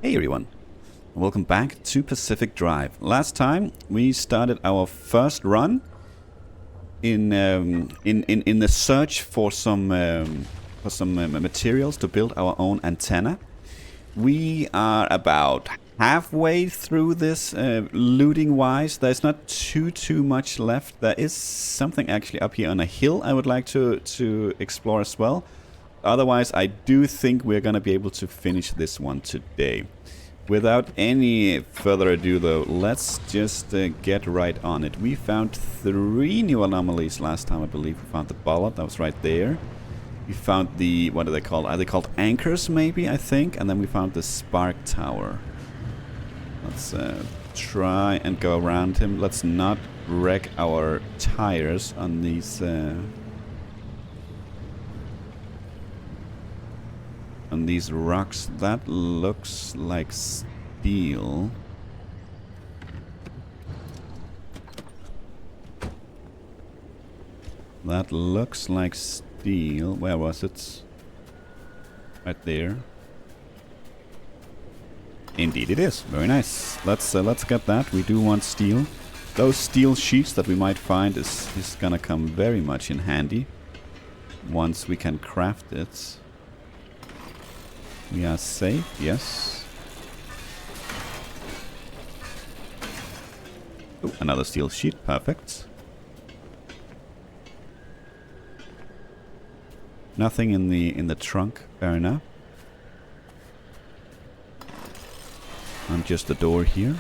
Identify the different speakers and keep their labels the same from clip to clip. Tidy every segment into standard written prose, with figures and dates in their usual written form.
Speaker 1: Hey everyone, welcome back to Pacific Drive. Last time we started our first run in the search for some materials to build our own antenna. We are about halfway through this looting wise. There's not too much left. There is something actually up here on a hill I would like to explore as well. Otherwise, I do think we're going to be able to finish this one today. Without any further ado, though, let's just get right on it. We found 3 new anomalies last time, I believe. We found the bollard, that was right there. We found the, what are they called? Are they called anchors, maybe, I think? And then we found the spark tower. Let's try and go around him. Let's not wreck our tires on these... on these rocks. That looks like steel. That looks like steel. Where was it? Right there. Indeed it is. Very nice. Let's get that. We do want steel. Those steel sheets that we might find is gonna come very much in handy once we can craft it. We are safe, yes. Oh, another steel sheet, perfect. Nothing in the trunk, fair enough. And just the door here.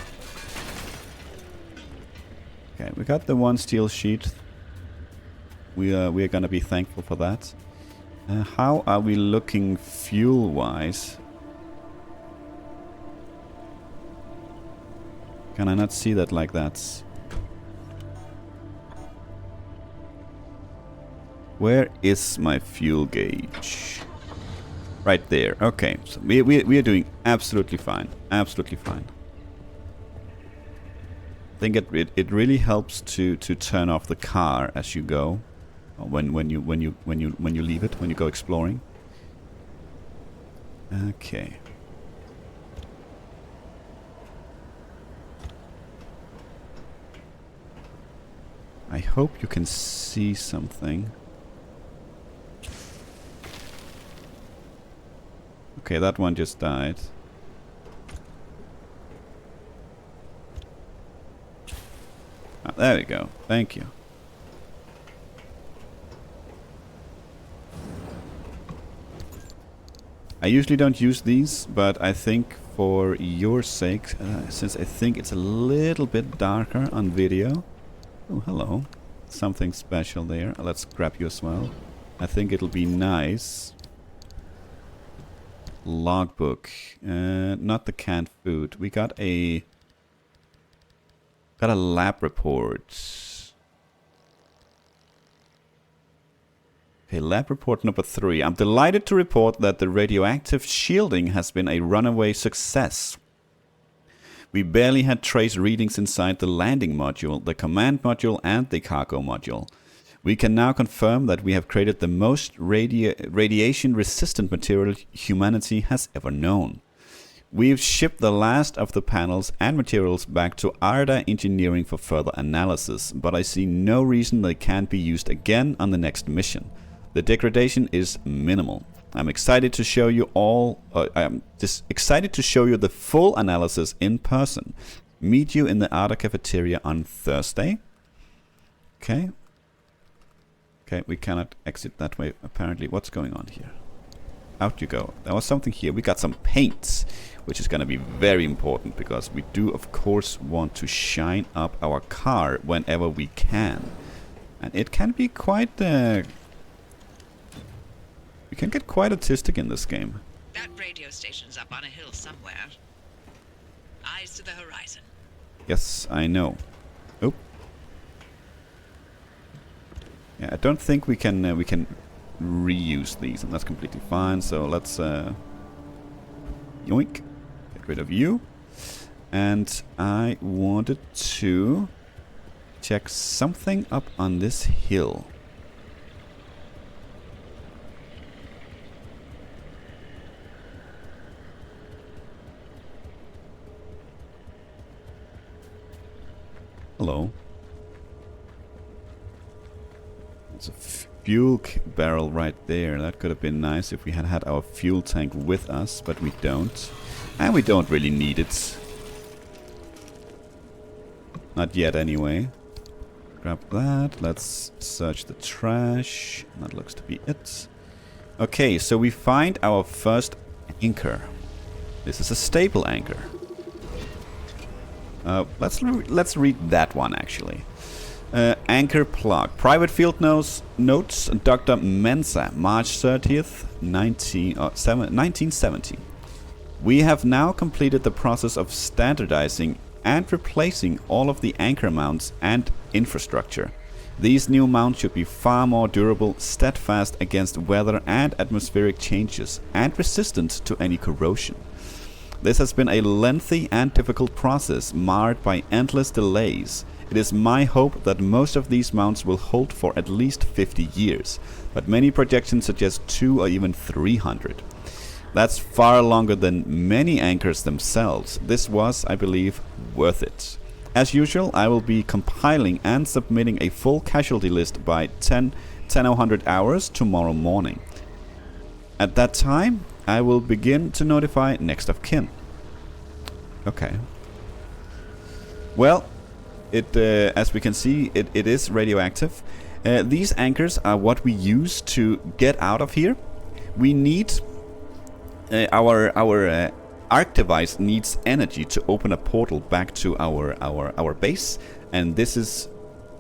Speaker 1: Okay, we got the 1 steel sheet. We are gonna be thankful for that. How are we looking fuel-wise? Can I not see that like that? Where is my fuel gauge? Right there. Okay, so we are doing absolutely fine. Absolutely fine. I think it really helps to turn off the car as you go. When you leave it, when you go exploring. Okay. I hope you can see something. Okay, that one just died. Ah, there we go. Thank you. I usually don't use these, but I think for your sake, since I think it's a little bit darker on video. Oh, hello. Something special there. Let's grab you as well. I think it'll be nice. Logbook. Not the canned food. We got a lab report. Okay, lab report number 3. I'm delighted to report that the radioactive shielding has been a runaway success. We barely had trace readings inside the landing module, the command module, and the cargo module. We can now confirm that we have created the most radiation-resistant material humanity has ever known. We've shipped the last of the panels and materials back to Arda Engineering for further analysis, but I see no reason they can't be used again on the next mission. The degradation is minimal. I'm excited to show you the full analysis in person. Meet you in the Arda cafeteria on Thursday. Okay. Okay, we cannot exit that way apparently. What's going on here? Out you go. There was something here. We got some paints, which is going to be very important because we do of course want to shine up our car whenever we can. And it can be quite... we can get quite artistic in this game.
Speaker 2: That radio station's up on a hill somewhere. Eyes to the horizon.
Speaker 1: Yes, I know. Oh. Yeah, I don't think we can reuse these, and that's completely fine. So let's yoink, get rid of you. And I wanted to check something up on this hill. Hello. It's a fuel barrel right there. That could have been nice if we had had our fuel tank with us, but we don't. And we don't really need it. Not yet, anyway. Grab that. Let's search the trash. That looks to be it. Okay, so we find our first anchor. This is a staple anchor. Let's read that one, actually. Anchor plug. Private field notes, Dr. Mensa, March 30th, 1970. We have now completed the process of standardizing and replacing all of the anchor mounts and infrastructure. These new mounts should be far more durable, steadfast against weather and atmospheric changes, and resistant to any corrosion. This has been a lengthy and difficult process, marred by endless delays. It is my hope that most of these mounts will hold for at least 50 years, but many projections suggest 2 or even 300. That's far longer than many anchors themselves. This was, I believe, worth it. As usual, I will be compiling and submitting a full casualty list by 10:00 hours tomorrow morning. At that time, I will begin to notify next of kin. Okay. Well, as we can see, it is radioactive. These anchors are what we use to get out of here. We need our arc device needs energy to open a portal back to our base, and this is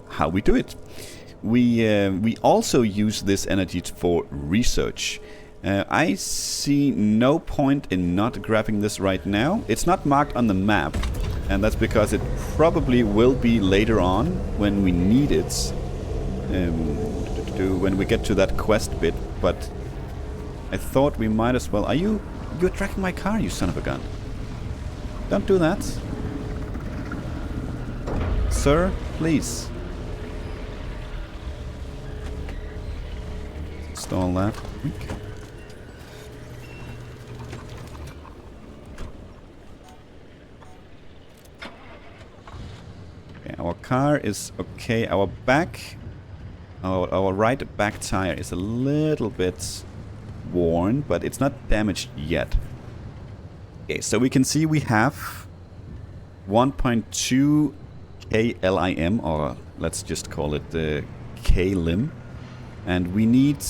Speaker 1: how we do it. We also use this energy for research. I see no point in not grabbing this right now. It's not marked on the map, and that's because it probably will be later on when we need it, when we get to that quest bit. But I thought we might as well. You're tracking my car, you son of a gun! Don't do that, sir. Please install that. Our car is okay. Our right back tire is a little bit worn, but it's not damaged yet. Okay, so we can see we have 1.2 KLIM, or let's just call it the KLIM, and we need,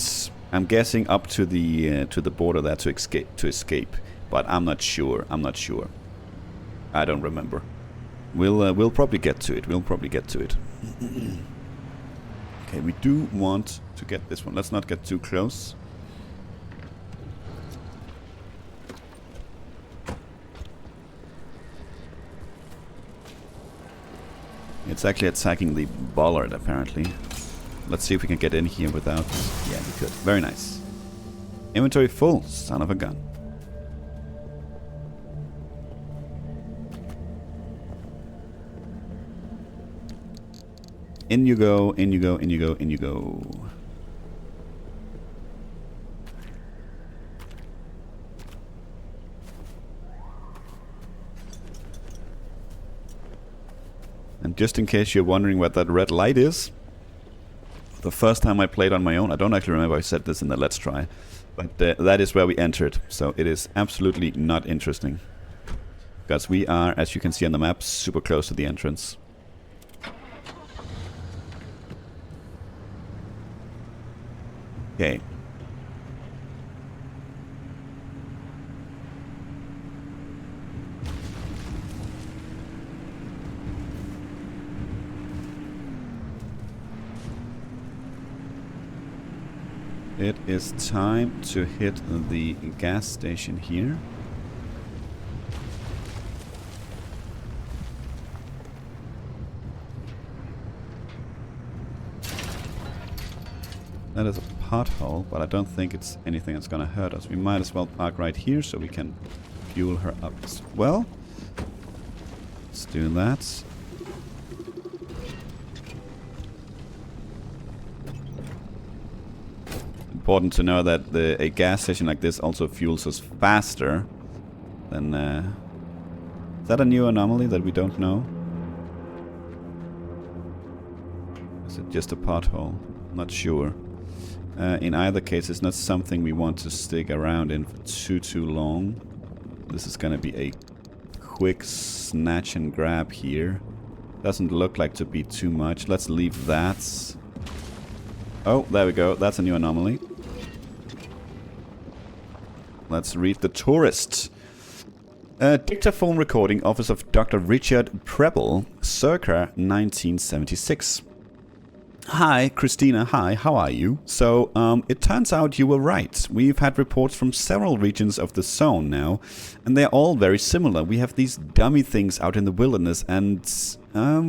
Speaker 1: I'm guessing, up to the border there to escape. But I'm not sure. I don't remember. We'll probably get to it. Okay, we do want to get this one. Let's not get too close. It's actually attacking the bollard, apparently. Let's see if we can get in here without... Yeah, we could. Very nice. Inventory full, son of a gun. In you go, in you go, in you go, in you go. And just in case you're wondering what that red light is, the first time I played on my own, I don't actually remember I said this in the Let's Try, but that is where we entered. So it is absolutely not interesting. Because we are, as you can see on the map, super close to the entrance. Okay. It is time to hit the gas station here. That is a pothole, but I don't think it's anything that's gonna hurt us. We might as well park right here so we can fuel her up as well. Let's do that. Important to know that a gas station like this also fuels us faster than... is that a new anomaly that we don't know? Is it just a pothole? Not sure. In either case, it's not something we want to stick around in for too long. This is gonna be a quick snatch and grab here. Doesn't look like to be too much. Let's leave that. Oh, there we go. That's a new anomaly. Let's read the tourist. Dictaphone recording, office of Dr. Richard Preble, circa 1976. Hi, Christina. Hi, how are you? So, it turns out you were right. We've had reports from several regions of the zone now, and they're all very similar. We have these dummy things out in the wilderness, and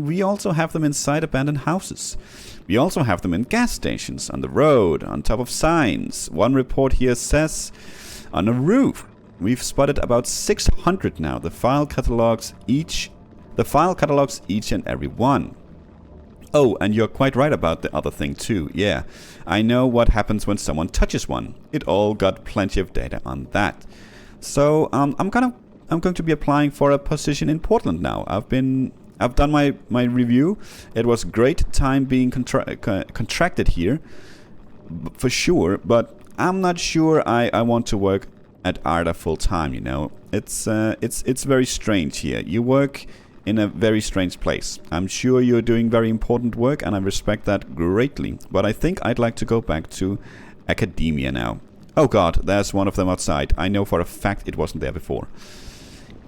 Speaker 1: we also have them inside abandoned houses. We also have them in gas stations, on the road, on top of signs. One report here says, on a roof. We've spotted about 600 now. The file catalogs each and every one. Oh, and you're quite right about the other thing too. Yeah, I know what happens when someone touches one. It all got plenty of data on that. So I'm going to be applying for a position in Portland now. I've done my review. It was great time being contracted here, for sure. But I'm not sure I want to work at ARDA full time. You know, it's very strange here. You work in a very strange place. I'm sure you're doing very important work, and I respect that greatly. But I think I'd like to go back to academia now. Oh god, there's one of them outside. I know for a fact it wasn't there before.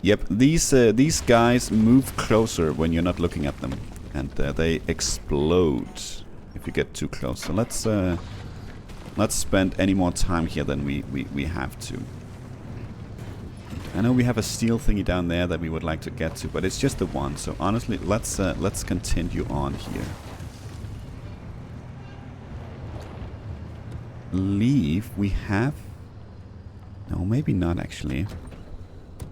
Speaker 1: Yep, these guys move closer when you're not looking at them, and they explode if you get too close. So let's spend any more time here than we have to. I know we have a steel thingy down there that we would like to get to, but it's just the one. So honestly, let's continue on here. Leave. We have. No, maybe not actually.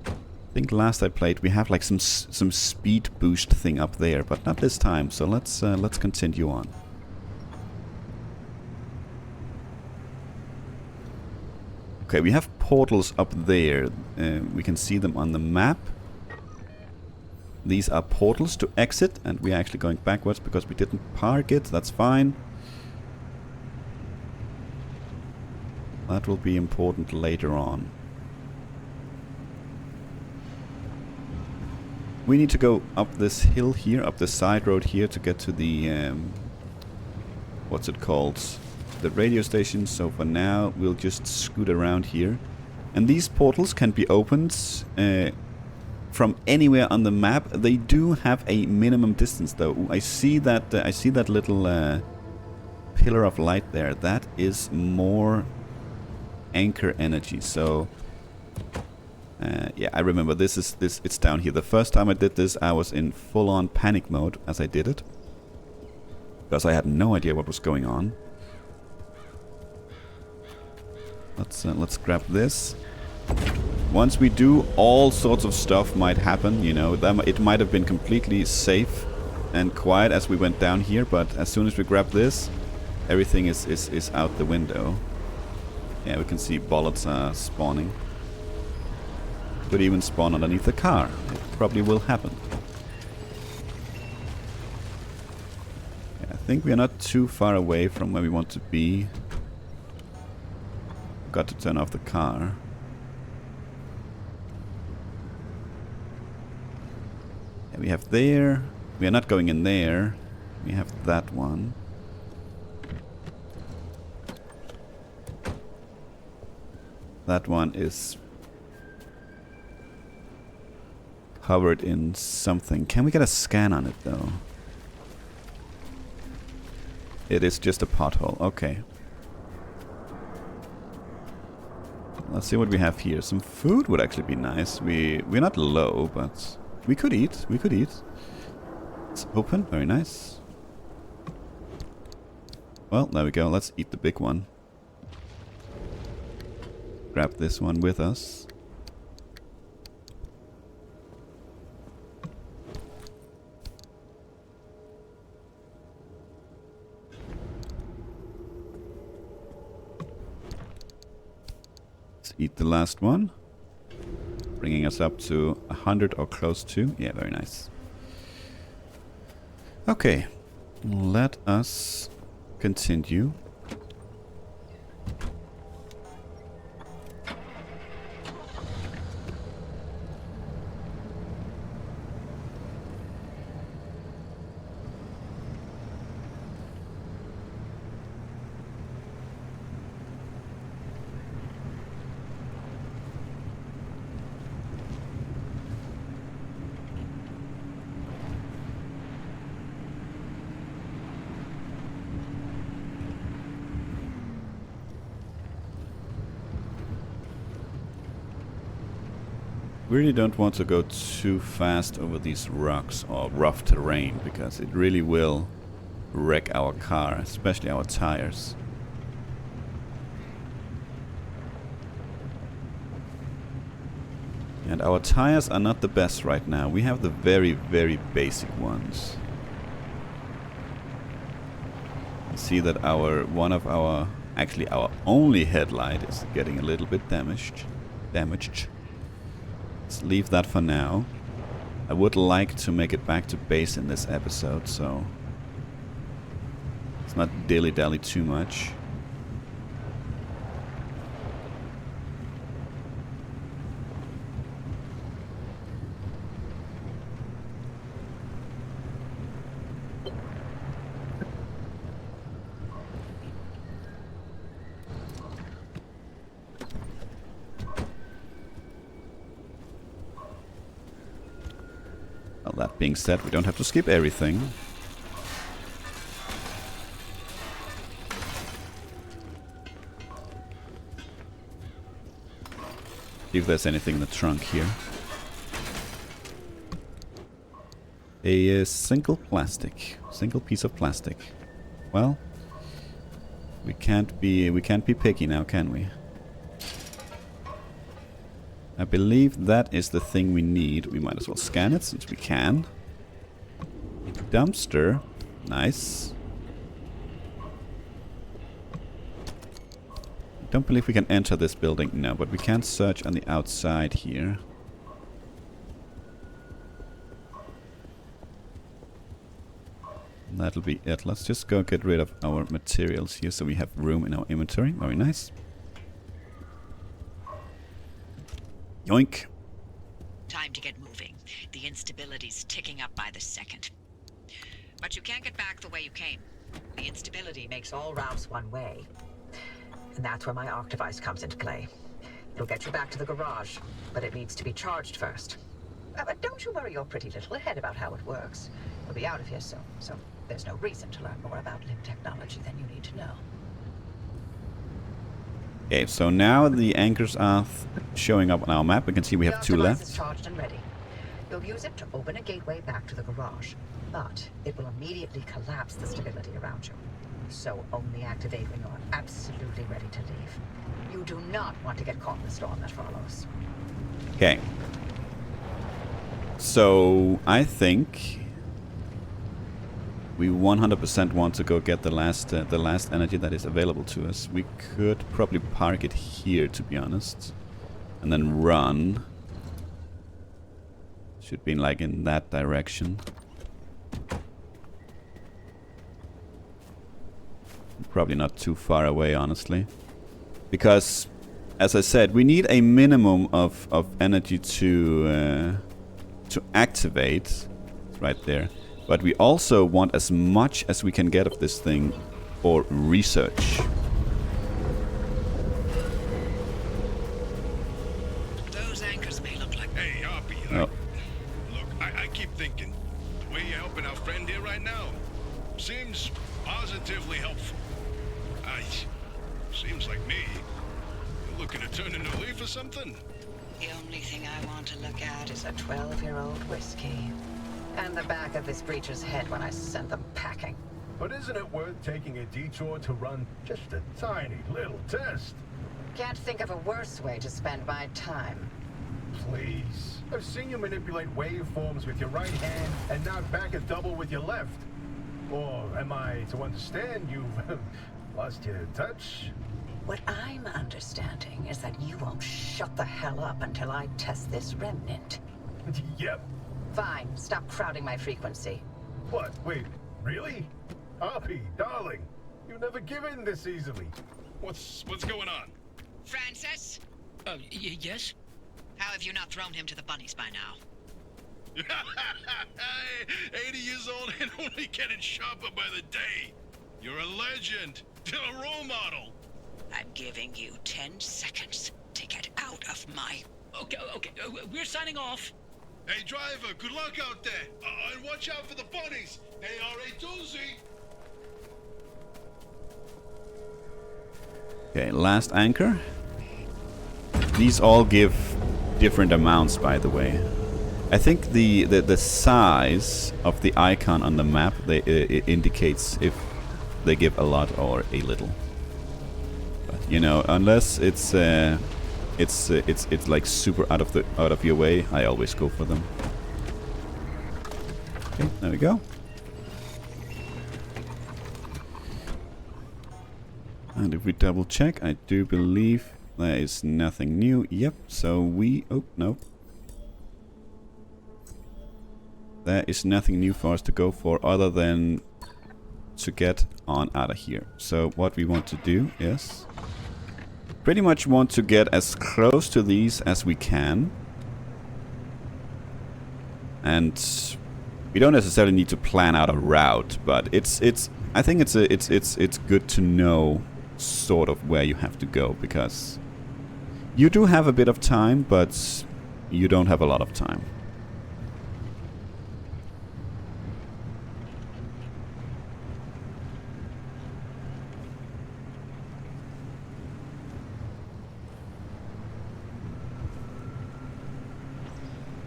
Speaker 1: I think last I played we have like some speed boost thing up there, but not this time. So let's continue on. Okay, we have portals up there. We can see them on the map. These are portals to exit, and we're actually going backwards because we didn't park it. That's fine. That will be important later on. We need to go up this hill here, up the side road here to get to the... what's it called? The radio station. So for now we'll just scoot around here, and these portals can be opened from anywhere on the map. They do have a minimum distance though. I see that little pillar of light there. That is more anchor energy. So yeah, I remember this. It's down here. The first time I did this I was in full-on panic mode as I did it, because I had no idea what was going on. Let's grab this. Once we do, all sorts of stuff might happen, you know. It might have been completely safe and quiet as we went down here, but as soon as we grab this, everything is out the window. Yeah, we can see bullets are spawning. Could even spawn underneath the car. It probably will happen. Yeah, I think we are not too far away from where we want to be. Got to turn off the car. Yeah, we have there. We are not going in there. We have that one. That one is covered in something. Can we get a scan on it though? It is just a pothole. Okay. Let's see what we have here. Some food would actually be nice. We're not low, but we could eat. We could eat. It's open. Very nice. Well, there we go. Let's eat the big one. Grab this one with us. Eat the last one, bringing us up to 100 or close to. Yeah, very nice. Okay, Let us continue. Really don't want to go too fast over these rocks or rough terrain because it really will wreck our car, especially our tires. And our tires are not the best right now. We have the very, very basic ones. You see that actually our only headlight is getting a little bit damaged. Let's leave that for now. I would like to make it back to base in this episode, so let's not dilly-dally too much. Well, that being said, we don't have to skip everything. See if there's anything in the trunk here. A single piece of plastic. Well, we can't be picky now, can we? I believe that is the thing we need. We might as well scan it since we can. Dumpster. Nice. Don't believe we can enter this building. No, but we can search on the outside here. That'll be it. Let's just go get rid of our materials here so we have room in our inventory. Very nice. Yoink.
Speaker 2: Time to get moving. The instability's ticking up by the second. But you can't get back the way you came. The instability makes all routes one way. And that's where my arc device comes into play. It'll get you back to the garage, but it needs to be charged first. But don't you worry your pretty little head about how it works. You'll be out of here soon, so there's no reason to learn more about limb technology than you need to know.
Speaker 1: Okay, so now the anchors are showing up on our map. We can see we have 2 left.
Speaker 2: The device is charged and ready. You'll use it to open a gateway back to the garage, but it will immediately collapse the stability around you. So only activate when you're absolutely ready to leave. You do not want to get caught in the storm that follows.
Speaker 1: Okay. So I think we 100% want to go get the last energy that is available to us. We could probably park it here, to be honest, and then run. Should be like in that direction. Probably not too far away, honestly, because, as I said, we need a minimum of energy to activate. It's right there. But we also want as much as we can get of this thing for research.
Speaker 2: Those anchors may look like...
Speaker 3: Hey, Harpy,
Speaker 1: Oh.
Speaker 3: look, I keep thinking, the way you're helping our friend here right now seems positively helpful. Seems like me. You're looking to turn a new leaf or something?
Speaker 2: The only thing I want to look at is a 12-year-old whiskey. And the back of this breacher's head when I send them packing.
Speaker 4: But isn't it worth taking a detour to run just a tiny little test?
Speaker 2: Can't think of a worse way to spend my time.
Speaker 4: Please. I've seen you manipulate waveforms with your right hand and knock back a double with your left. Or am I to understand you've lost your touch?
Speaker 2: What I'm understanding is that you won't shut the hell up until I test this remnant.
Speaker 4: Yep.
Speaker 2: Fine, stop crowding my frequency.
Speaker 4: What? Wait, Really? Hoppy, darling, you never give in this easily.
Speaker 3: What's going on?
Speaker 2: Francis?
Speaker 5: Yes?
Speaker 2: How have you not thrown him to the bunnies by now?
Speaker 3: 80 years old and only getting sharper by the day. You're a legend. A role model.
Speaker 2: I'm giving you 10 seconds to get out of my...
Speaker 5: Okay, we're signing off.
Speaker 3: Hey, driver, good luck out there. And watch out for the bunnies. They are a doozy.
Speaker 1: Okay, last anchor. These all give different amounts, by the way. I think the size of the icon on the map it indicates if they give a lot or a little. But you know, unless it's like super out of your way, I always go for them. Okay, there we go. And if we double check, I do believe there is nothing new. Yep, so we... Oh, no. There is nothing new for us to go for other than to get on out of here. So what we want to do is... pretty much want to get as close to these as we can. And we don't necessarily need to plan out a route, but I think it's good to know sort of where you have to go, because you do have a bit of time, but you don't have a lot of time.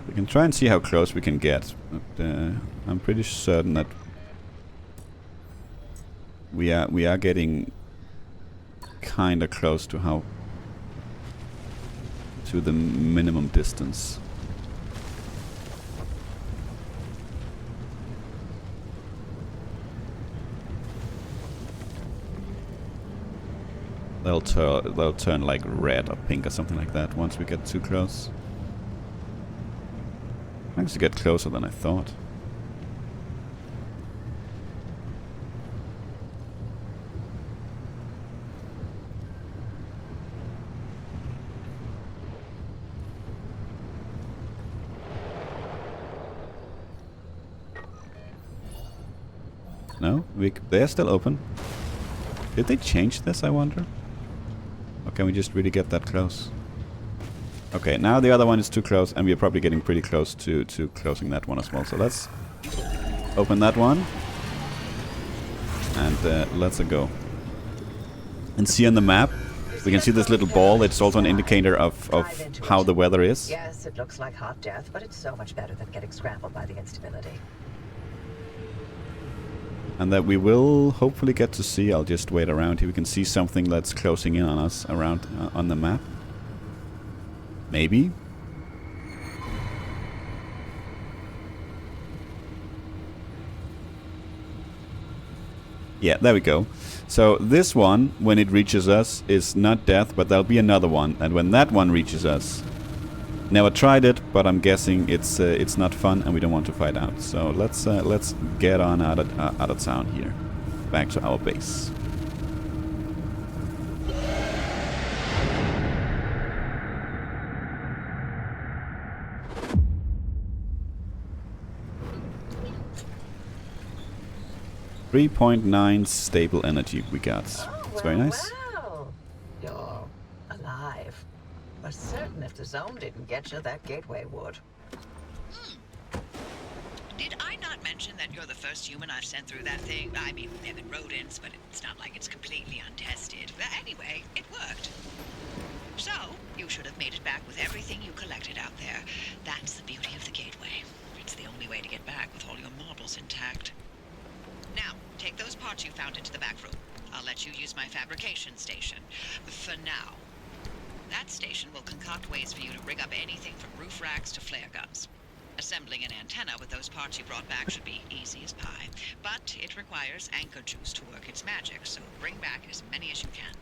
Speaker 1: We can try and see how close we can get, but I'm pretty certain that we are getting kind of close to the minimum distance. They'll turn like red or pink or something like that once we get too close. Managed to get closer than I thought. No? They're still open. Did they change this, I wonder? Or can we just really get that close? Okay, now the other one is too close, and we're probably getting pretty close to closing that one as well. So let's open that one. And let's go. And see on the map, we can see this little ball. It's also an indicator of how the weather is.
Speaker 2: Yes, it looks like hot death, but it's so much better than getting scrambled by the instability.
Speaker 1: And that we will hopefully get to see. I'll just wait around here. We can see something that's closing in on us around on the map. Maybe. Yeah, there we go. So this one, when it reaches us, is not death, but there'll be another one. And when that one reaches us, never tried it, but I'm guessing it's not fun, and we don't want to fight out. So let's get on out of town here, back to our base. .9 stable energy we got. It's very nice.
Speaker 2: Well, you're alive. For certain, if the zone didn't get you, that gateway would. Did I not mention that you're the first human I've sent through that thing? I mean, they've been rodents, but it's not like it's completely untested. But anyway, it worked. So, you should have made it back with everything you collected out there. That's the beauty of the gateway. It's the only way to get back with all your marbles intact. Now, take those parts you found into the back room. I'll let you use my fabrication station. For now. That station will concoct ways for you to rig up anything from roof racks to flare guns. Assembling an antenna with those parts you brought back should be easy as pie. But it requires anchor juice to work its magic, so bring back as many as you can.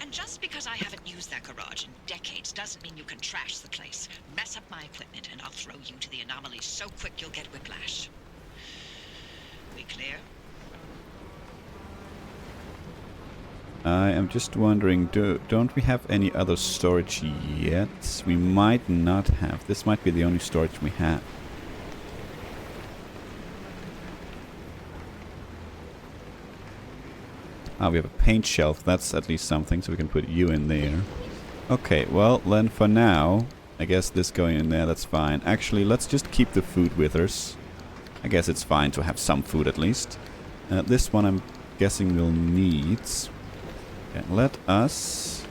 Speaker 2: And just because I haven't used that garage in decades doesn't mean you can trash the place. Mess up my equipment and I'll throw you to the anomalies so quick you'll get whiplash. We we clear?
Speaker 1: I am just wondering, don't we have any other storage yet? We might not have. This might be the only storage we have. Ah, we have a paint shelf. That's at least something, so we can put you in there. Okay, well, then for now, I guess this going in there, that's fine. Actually, let's just keep the food with us. I guess it's fine to have some food at least. This one I'm guessing we'll need. Okay, let us...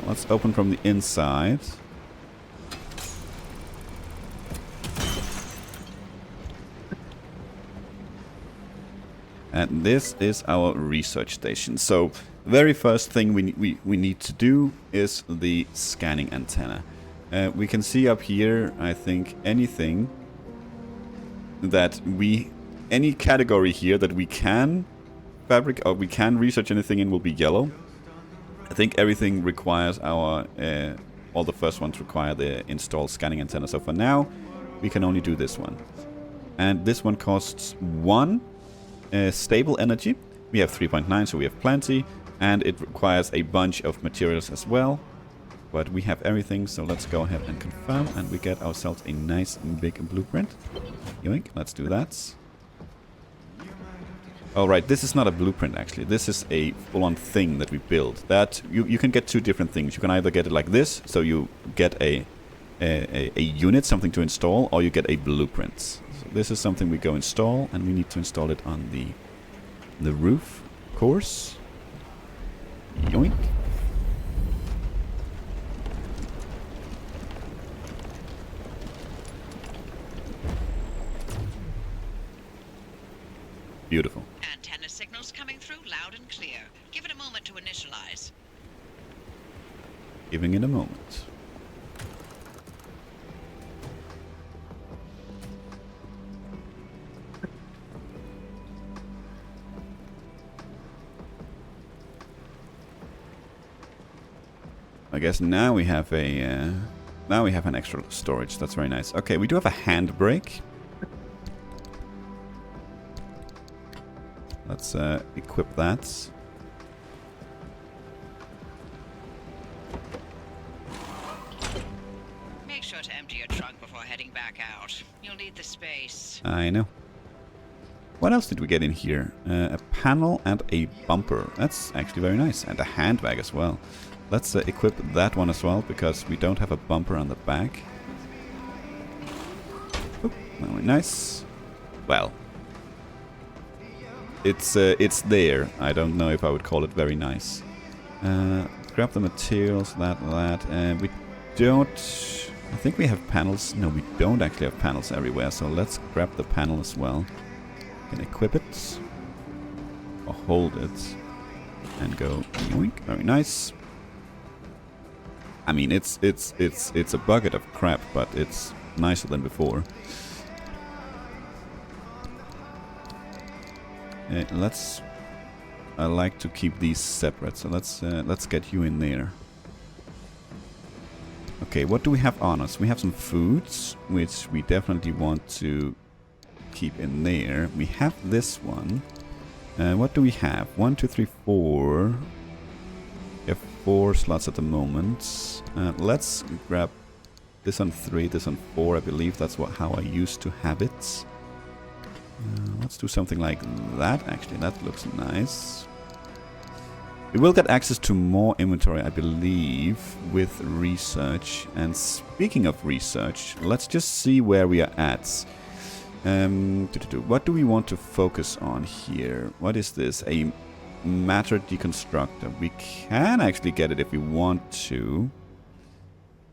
Speaker 1: Let's open from the inside. And this is our research station. So, very first thing we need to do is the scanning antenna. We can see up here, I think, anything that any category here that we can fabricate or we can research anything in will be yellow. I think everything requires our, all the first ones require the installed scanning antenna. So for now, we can only do this one. And this one costs 1 stable energy. We have 3.9, so we have plenty. And it requires a bunch of materials as well. But we have everything, so let's go ahead and confirm. And we get ourselves a nice big blueprint. Yoink, let's do that. Alright, this is not a blueprint actually. This is a full-on thing that we build. That you can get 2 different things. You can either get it like this, so you get a unit, something to install, or you get a blueprint. So this is something we go install, and we need to install it on the roof, of course. Yoink. Beautiful.
Speaker 2: Antenna signals coming through loud and clear. Give it a moment to initialize.
Speaker 1: Giving it a moment. I guess now we have an extra storage. That's very nice. Okay, we do have a handbrake. Let's equip that.
Speaker 2: Make sure to empty your trunk before heading back out. You'll need the space.
Speaker 1: I know. What else did we get in here? A panel and a bumper. That's actually very nice. And a handbag as well. Let's equip that one as well, because we don't have a bumper on the back. Oop, very nice. Well, it's there. I don't know if I would call it very nice. Grab the materials, that. We don't... I think we have panels. No, we don't actually have panels everywhere, so let's grab the panel as well. We can equip it. Or hold it. And go yoink. Very nice. I mean, it's a bucket of crap, but it's nicer than before. I like to keep these separate, so let's get you in there. Okay, what do we have on us? We have some foods, which we definitely want to keep in there. We have this one. What do we have? 1, 2, 3, 4. We have 4 slots at the moment. Let's grab this on 3, this on 4. I believe that's how I used to have it. Let's do something like that, actually. That looks nice. We will get access to more inventory, I believe, with research. And speaking of research, let's just see where we are at. What do we want to focus on here? What is this? A matter deconstructor. We can actually get it if we want to.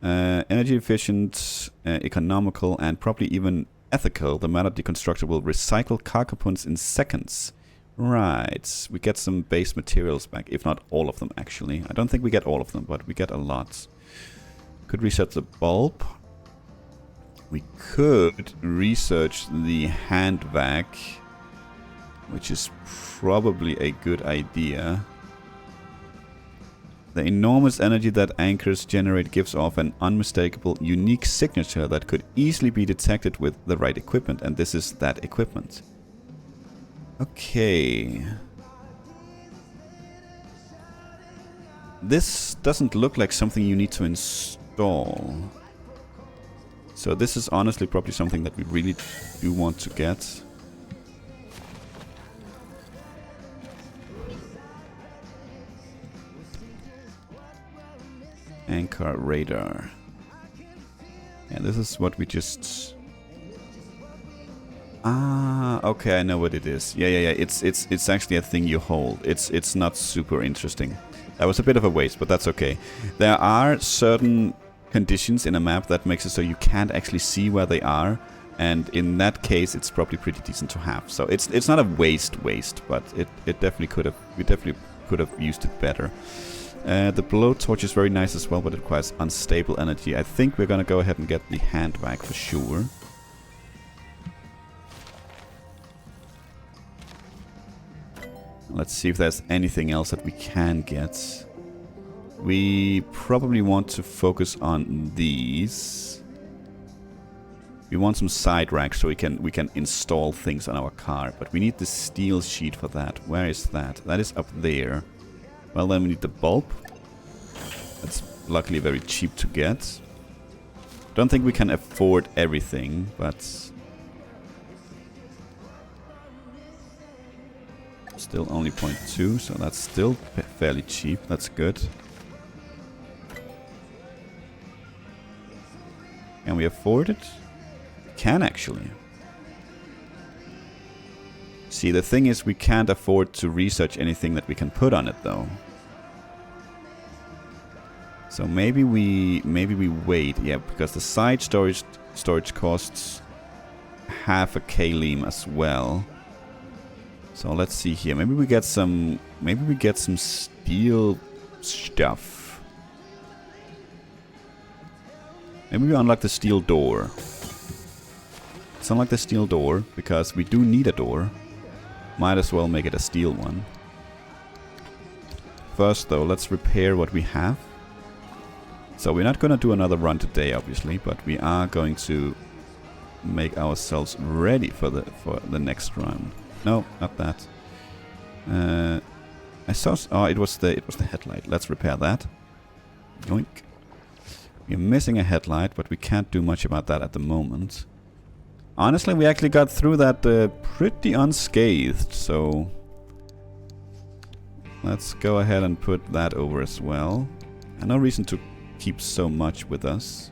Speaker 1: Energy efficient, economical, and probably even ethical. The matter deconstructor will recycle car components in seconds. Right. We get some base materials back, if not all of them, actually. I don't think we get all of them, but we get a lot. Could reset the bulb. We could research the hand vac, which is probably a good idea. The enormous energy that anchors generate gives off an unmistakable, unique signature that could easily be detected with the right equipment, and this is that equipment. Okay. This doesn't look like something you need to install. So this is honestly probably something that we really do want to get. Anchor radar. Yeah, this is what we just... Ah, okay, I know what it is. Yeah. It's actually a thing you hold. It's not super interesting. That was a bit of a waste, but that's okay. There are certain conditions in a map that makes it so you can't actually see where they are, and in that case, it's probably pretty decent to have. So it's not a waste, but it definitely could have. We definitely could have used it better. The blowtorch is very nice as well, but it requires unstable energy. I think we're gonna go ahead and get the handbag for sure. Let's see if there's anything else that we can get. We probably want to focus on these. We want some side racks so we can install things on our car, but we need the steel sheet for that. Where is that? That is up there. Well, then we need the bulb. That's luckily very cheap to get. Don't think we can afford everything, but still only 0.2, so that's still fairly cheap. That's good. Can we afford it? We can actually. See, the thing is we can't afford to research anything that we can put on it though. So maybe we wait, yeah, because the side storage costs half a kaleem as well. So let's see here. Maybe we get some steel stuff. Maybe we unlock the steel door. Let's unlock the steel door because we do need a door. Might as well make it a steel one. First though, let's repair what we have. So we're not gonna do another run today, obviously, but we are going to make ourselves ready for the next run. No, not that. I saw. Oh, it was the headlight. Let's repair that. Yoink. We're missing a headlight, but we can't do much about that at the moment. Honestly, we actually got through that pretty unscathed, so let's go ahead and put that over as well. And no reason to keep so much with us.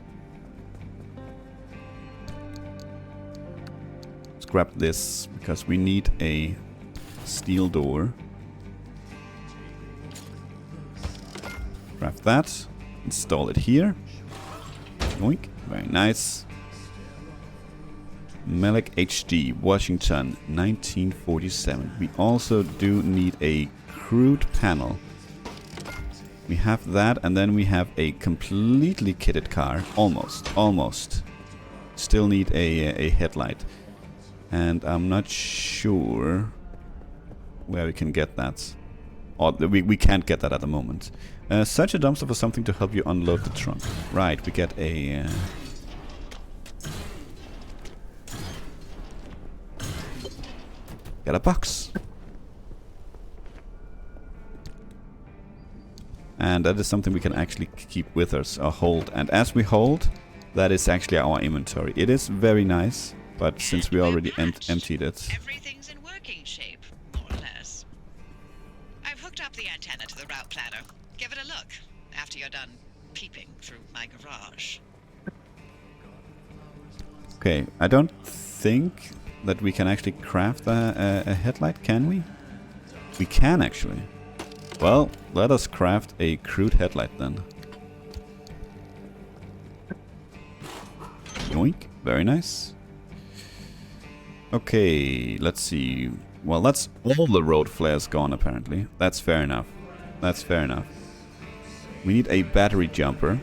Speaker 1: Let's grab this because we need a steel door. Grab that, install it here. Yoink, very nice. Melic HD, Washington, 1947. We also do need a crude panel. We have that, and then we have a completely kitted car. Almost. Still need a headlight. And I'm not sure where we can get that. Or we can't get that at the moment. Search a dumpster for something to help you unload the trunk. Right, we get a... Get a box. And that is something we can actually keep with us or hold. And as we hold, that is actually our inventory. It is very nice, but since we already emptied it...
Speaker 2: Everything's in working shape, more or less. I've hooked up the antenna to the route planner. Give it a look after you're done peeping through my garage.
Speaker 1: Okay, I don't think that we can actually craft a headlight, can we? We can actually. Well, let us craft a crude headlight then. Yoink, very nice. Okay, let's see. Well, that's all the road flares gone apparently. That's fair enough. That's fair enough. We need a battery jumper.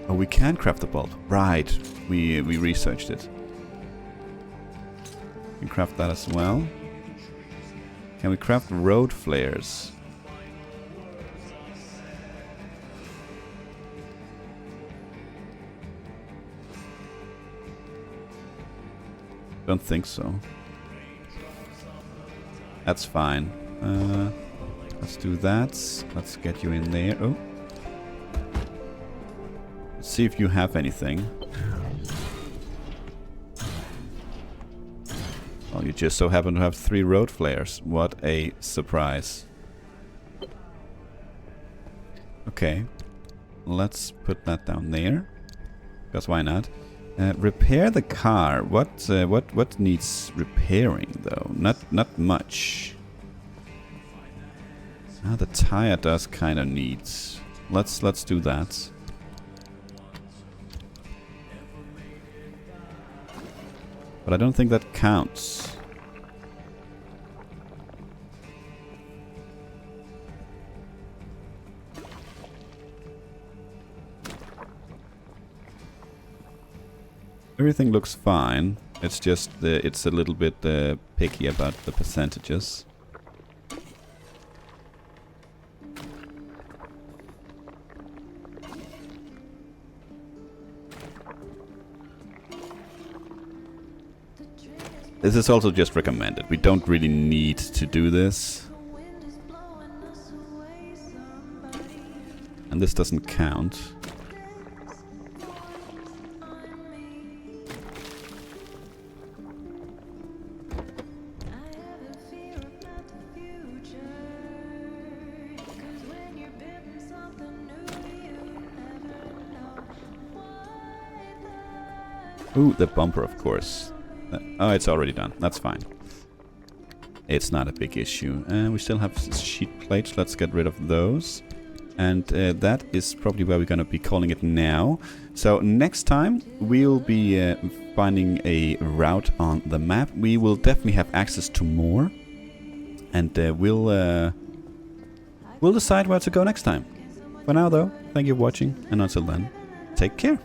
Speaker 1: Oh, we can craft the bulb. Right, we researched it. We can craft that as well. Can we craft road flares? Don't think so. That's fine. Let's do that. Let's get you in there. Oh. Let's see if you have anything. Oh, you just so happen to have 3 road flares. What a surprise. Okay. Let's put that down there. Because why not? Repair the car. What needs repairing though? Not much. Ah, the tire does kind of needs. Let's do that. But I don't think that counts. Everything looks fine. It's just it's a little bit picky about the percentages. This is also just recommended. We don't really need to do this. And this doesn't count. Ooh, the bumper, of course. Oh, it's already done. That's fine. It's not a big issue. We still have sheet plates. Let's get rid of those. And that is probably where we're going to be calling it now. So next time we'll be finding a route on the map. We will definitely have access to more. And we'll decide where to go next time. For now, though, thank you for watching. And until then, take care.